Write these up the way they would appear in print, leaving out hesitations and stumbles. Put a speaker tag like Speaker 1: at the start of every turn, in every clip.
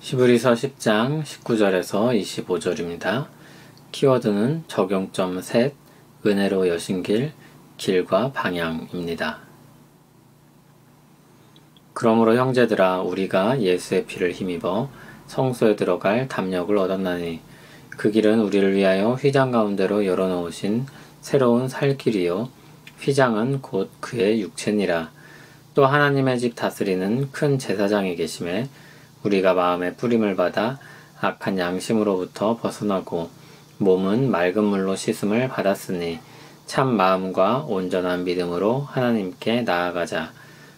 Speaker 1: 히브리서 10장 19절에서 25절입니다. 키워드는 적용점 셋, 은혜로 여신 길, 길과 방향입니다. 그러므로 형제들아 우리가 예수의 피를 힘입어 성소에 들어갈 담력을 얻었나니 그 길은 우리를 위하여 휘장 가운데로 열어놓으신 새로운 살 길이요 휘장은 곧 그의 육체니라. 또 하나님의 집 다스리는 큰 제사장이 계심에 우리가 마음의 뿌림을 받아 악한 양심으로부터 벗어나고 몸은 맑은 물로 씻음을 받았으니 참 마음과 온전한 믿음으로 하나님께 나아가자.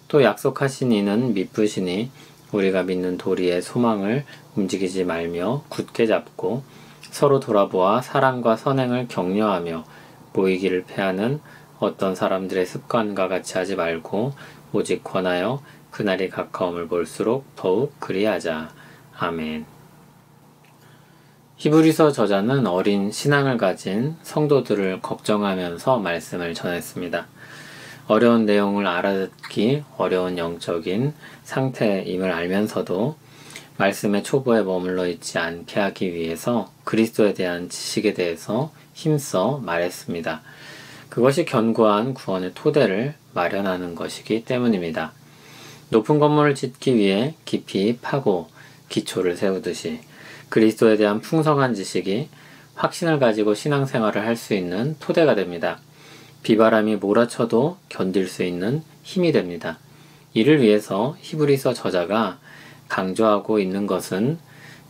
Speaker 1: 또 약속하신 이는 미쁘시니 우리가 믿는 도리의 소망을 움직이지 말며 굳게 잡고 서로 돌아보아 사랑과 선행을 격려하며 보이기를 패하는 어떤 사람들의 습관과 같이 하지 말고 오직 권하여 그날이 가까움을 볼수록 더욱 그리하자. 아멘. 히브리서 저자는 어린 신앙을 가진 성도들을 걱정하면서 말씀을 전했습니다. 어려운 내용을 알아듣기 어려운 영적인 상태임을 알면서도 말씀의 초보에 머물러 있지 않게 하기 위해서 그리스도에 대한 지식에 대해서 힘써 말했습니다. 그것이 견고한 구원의 토대를 마련하는 것이기 때문입니다. 높은 건물을 짓기 위해 깊이 파고 기초를 세우듯이 그리스도에 대한 풍성한 지식이 확신을 가지고 신앙생활을 할 수 있는 토대가 됩니다. 비바람이 몰아쳐도 견딜 수 있는 힘이 됩니다. 이를 위해서 히브리서 저자가 강조하고 있는 것은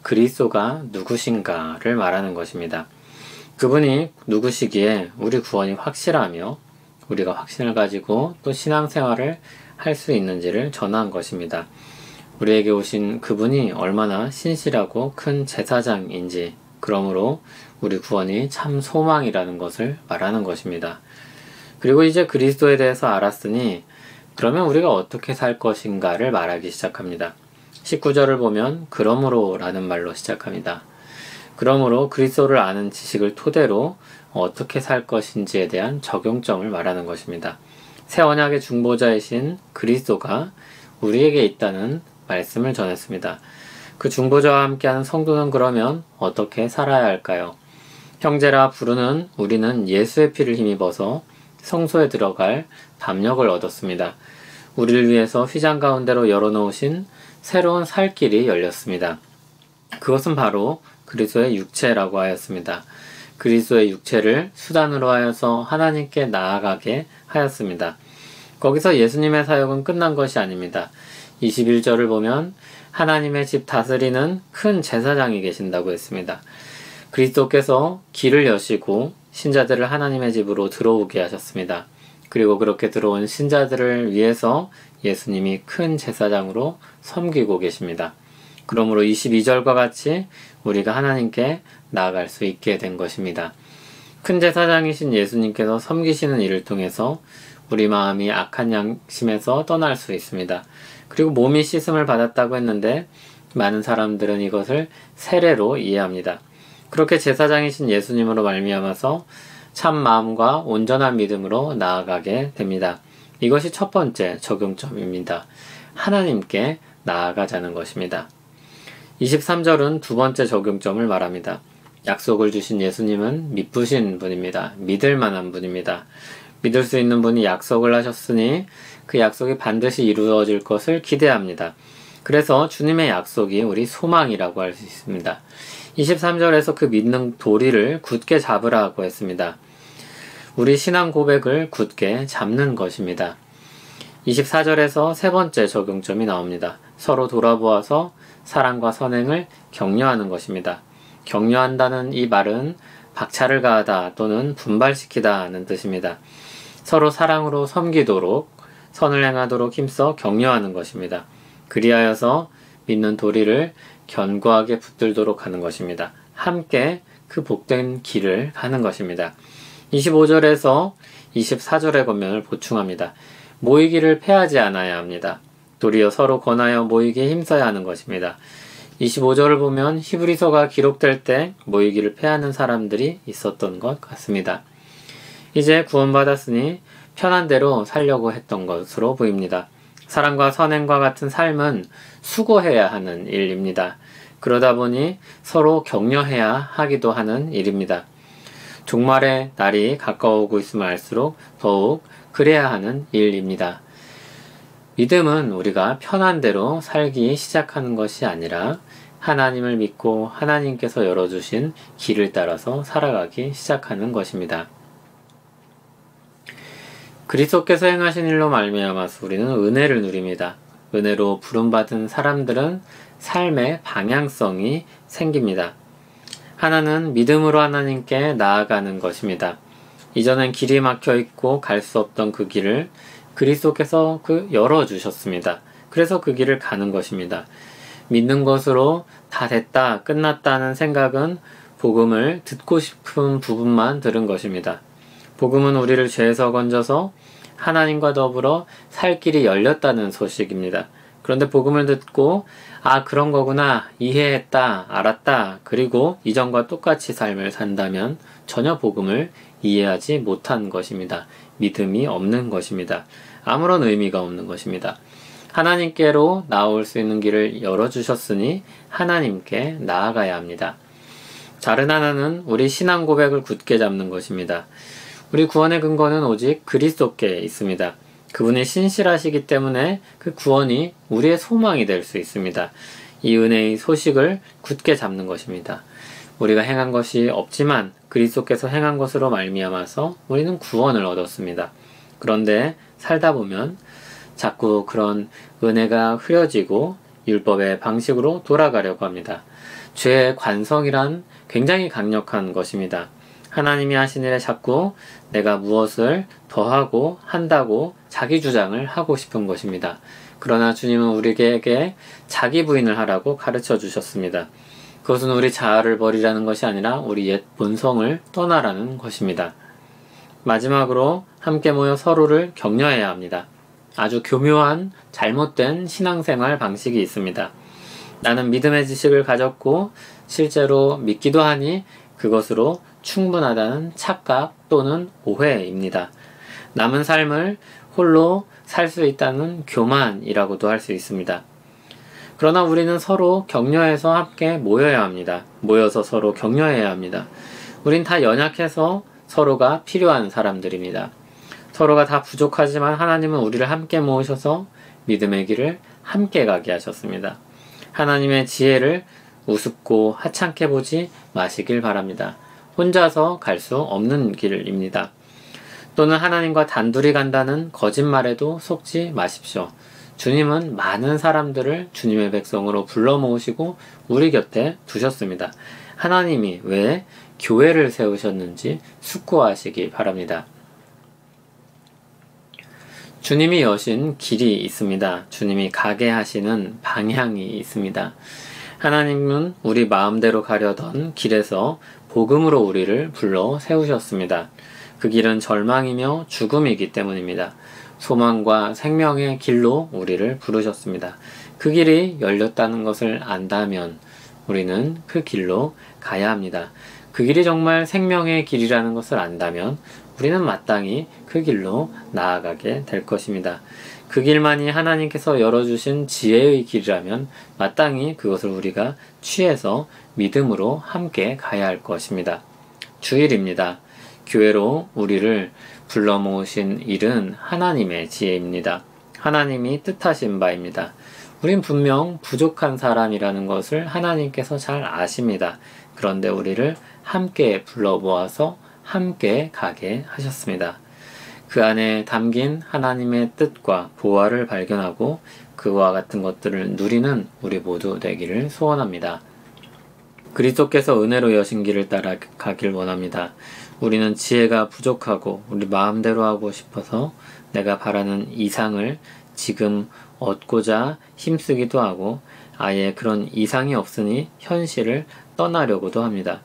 Speaker 1: 그리스도가 누구신가를 말하는 것입니다. 그분이 누구시기에 우리 구원이 확실하며 우리가 확신을 가지고 또 신앙생활을 할 수 있는지를 전한 것입니다. 우리에게 오신 그분이 얼마나 신실하고 큰 제사장인지, 그러므로 우리 구원이 참 소망이라는 것을 말하는 것입니다. 그리고 이제 그리스도에 대해서 알았으니 그러면 우리가 어떻게 살 것인가를 말하기 시작합니다. 19절을 보면 그러므로 라는 말로 시작합니다. 그러므로 그리스도를 아는 지식을 토대로 어떻게 살 것인지에 대한 적용점을 말하는 것입니다. 새 언약의 중보자이신 그리스도가 우리에게 있다는 말씀을 전했습니다. 그 중보자와 함께하는 성도는 그러면 어떻게 살아야 할까요? 형제라 부르는 우리는 예수의 피를 힘입어서 성소에 들어갈 담력을 얻었습니다. 우리를 위해서 휘장 가운데로 열어놓으신 새로운 살 길이 열렸습니다. 그것은 바로 그리스도의 육체라고 하였습니다. 그리스도의 육체를 수단으로 하여서 하나님께 나아가게 하였습니다. 거기서 예수님의 사역은 끝난 것이 아닙니다. 21절을 보면 하나님의 집 다스리는 큰 제사장이 계신다고 했습니다. 그리스도께서 길을 여시고 신자들을 하나님의 집으로 들어오게 하셨습니다. 그리고 그렇게 들어온 신자들을 위해서 예수님이 큰 제사장으로 섬기고 계십니다. 그러므로 22절과 같이 우리가 하나님께 나아갈 수 있게 된 것입니다. 큰 제사장이신 예수님께서 섬기시는 일을 통해서 우리 마음이 악한 양심에서 떠날 수 있습니다. 그리고 몸이 씻음을 받았다고 했는데 많은 사람들은 이것을 세례로 이해합니다. 그렇게 제사장이신 예수님으로 말미암아서 참 마음과 온전한 믿음으로 나아가게 됩니다. 이것이 첫 번째 적용점입니다. 하나님께 나아가자는 것입니다. 23절은 두 번째 적용점을 말합니다. 약속을 주신 예수님은 미쁘신 분입니다. 믿을 만한 분입니다. 믿을 수 있는 분이 약속을 하셨으니 그 약속이 반드시 이루어질 것을 기대합니다. 그래서 주님의 약속이 우리 소망이라고 할 수 있습니다. 23절에서 그 믿는 도리를 굳게 잡으라고 했습니다. 우리 신앙 고백을 굳게 잡는 것입니다. 24절에서 세 번째 적용점이 나옵니다. 서로 돌아보아서 사랑과 선행을 격려하는 것입니다. 격려한다는 이 말은 박차를 가하다 또는 분발시키다는 뜻입니다. 서로 사랑으로 섬기도록 선을 행하도록 힘써 격려하는 것입니다. 그리하여서 믿는 도리를 견고하게 붙들도록 하는 것입니다. 함께 그 복된 길을 가는 것입니다. 25절에서 24절의 권면을 보충합니다. 모이기를 패하지 않아야 합니다. 도리어 서로 권하여 모이기에 힘써야 하는 것입니다. 25절을 보면 히브리서가 기록될 때 모이기를 패하는 사람들이 있었던 것 같습니다. 이제 구원받았으니 편한 대로 살려고 했던 것으로 보입니다. 사랑과 선행과 같은 삶은 수고해야 하는 일입니다. 그러다 보니 서로 격려해야 하기도 하는 일입니다. 종말의 날이 가까워오고 있음을 알수록 더욱 그래야 하는 일입니다. 믿음은 우리가 편한 대로 살기 시작하는 것이 아니라 하나님을 믿고 하나님께서 열어주신 길을 따라서 살아가기 시작하는 것입니다. 그리스도께서 행하신 일로 말미암아서 우리는 은혜를 누립니다. 은혜로 부름받은 사람들은 삶의 방향성이 생깁니다. 하나는 믿음으로 하나님께 나아가는 것입니다. 이전엔 길이 막혀 있고 갈 수 없던 그 길을 그리스도께서 열어주셨습니다. 그래서 그 길을 가는 것입니다. 믿는 것으로 다 됐다, 끝났다는 생각은 복음을 듣고 싶은 부분만 들은 것입니다. 복음은 우리를 죄에서 건져서 하나님과 더불어 살 길이 열렸다는 소식입니다. 그런데 복음을 듣고 그런 거구나, 이해했다, 알았다, 그리고 이전과 똑같이 삶을 산다면 전혀 복음을 이해하지 못한 것입니다. 믿음이 없는 것입니다. 아무런 의미가 없는 것입니다. 하나님께로 나올 수 있는 길을 열어주셨으니 하나님께 나아가야 합니다. 다른 하나는 우리 신앙 고백을 굳게 잡는 것입니다. 우리 구원의 근거는 오직 그리스도께 있습니다. 그분이 신실하시기 때문에 그 구원이 우리의 소망이 될 수 있습니다. 이 은혜의 소식을 굳게 잡는 것입니다. 우리가 행한 것이 없지만 그리스도께서 행한 것으로 말미암아서 우리는 구원을 얻었습니다. 그런데 살다 보면 자꾸 그런 은혜가 흐려지고 율법의 방식으로 돌아가려고 합니다. 죄의 관성이란 굉장히 강력한 것입니다. 하나님이 하신 일에 자꾸 내가 무엇을 더하고 한다고 자기 주장을 하고 싶은 것입니다. 그러나 주님은 우리에게 자기 부인을 하라고 가르쳐 주셨습니다. 그것은 우리 자아를 버리라는 것이 아니라 우리 옛 본성을 떠나라는 것입니다. 마지막으로 함께 모여 서로를 격려해야 합니다. 아주 교묘한 잘못된 신앙생활 방식이 있습니다. 나는 믿음의 지식을 가졌고 실제로 믿기도 하니 그것으로 충분하다는 착각 또는 오해입니다. 남은 삶을 홀로 살 수 있다는 교만이라고도 할 수 있습니다. 그러나 우리는 서로 격려해서 함께 모여야 합니다. 모여서 서로 격려해야 합니다. 우린 다 연약해서 서로가 필요한 사람들입니다. 서로가 다 부족하지만 하나님은 우리를 함께 모으셔서 믿음의 길을 함께 가게 하셨습니다. 하나님의 지혜를 우습고 하찮게 보지 마시길 바랍니다. 혼자서 갈 수 없는 길입니다. 또는 하나님과 단둘이 간다는 거짓말에도 속지 마십시오. 주님은 많은 사람들을 주님의 백성으로 불러 모으시고 우리 곁에 두셨습니다. 하나님이 왜 교회를 세우셨는지 숙고하시기 바랍니다. 주님이 여신 길이 있습니다. 주님이 가게 하시는 방향이 있습니다. 하나님은 우리 마음대로 가려던 길에서 복음으로 우리를 불러 세우셨습니다. 그 길은 절망이며 죽음이기 때문입니다. 소망과 생명의 길로 우리를 부르셨습니다. 그 길이 열렸다는 것을 안다면 우리는 그 길로 가야 합니다. 그 길이 정말 생명의 길이라는 것을 안다면 우리는 마땅히 그 길로 나아가게 될 것입니다. 그 길만이 하나님께서 열어주신 지혜의 길이라면 마땅히 그것을 우리가 취해서 믿음으로 함께 가야 할 것입니다. 주일입니다. 교회로 우리를 불러 모으신 일은 하나님의 지혜입니다. 하나님이 뜻하신 바입니다. 우린 분명 부족한 사람이라는 것을 하나님께서 잘 아십니다. 그런데 우리를 함께 불러 모아서 함께 가게 하셨습니다. 그 안에 담긴 하나님의 뜻과 보화를 발견하고 그와 같은 것들을 누리는 우리 모두 되기를 소원합니다. 그리스도께서 은혜로 여신 길을 따라 가길 원합니다. 우리는 지혜가 부족하고 우리 마음대로 하고 싶어서 내가 바라는 이상을 지금 얻고자 힘쓰기도 하고 아예 그런 이상이 없으니 현실을 떠나려고도 합니다.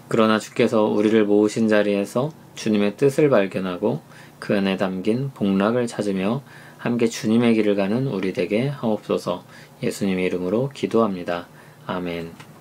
Speaker 1: 그러나 주께서 우리를 모으신 자리에서 주님의 뜻을 발견하고 그 안에 담긴 복락을 찾으며 함께 주님의 길을 가는 우리 되게 하옵소서. 예수님의 이름으로 기도합니다. 아멘.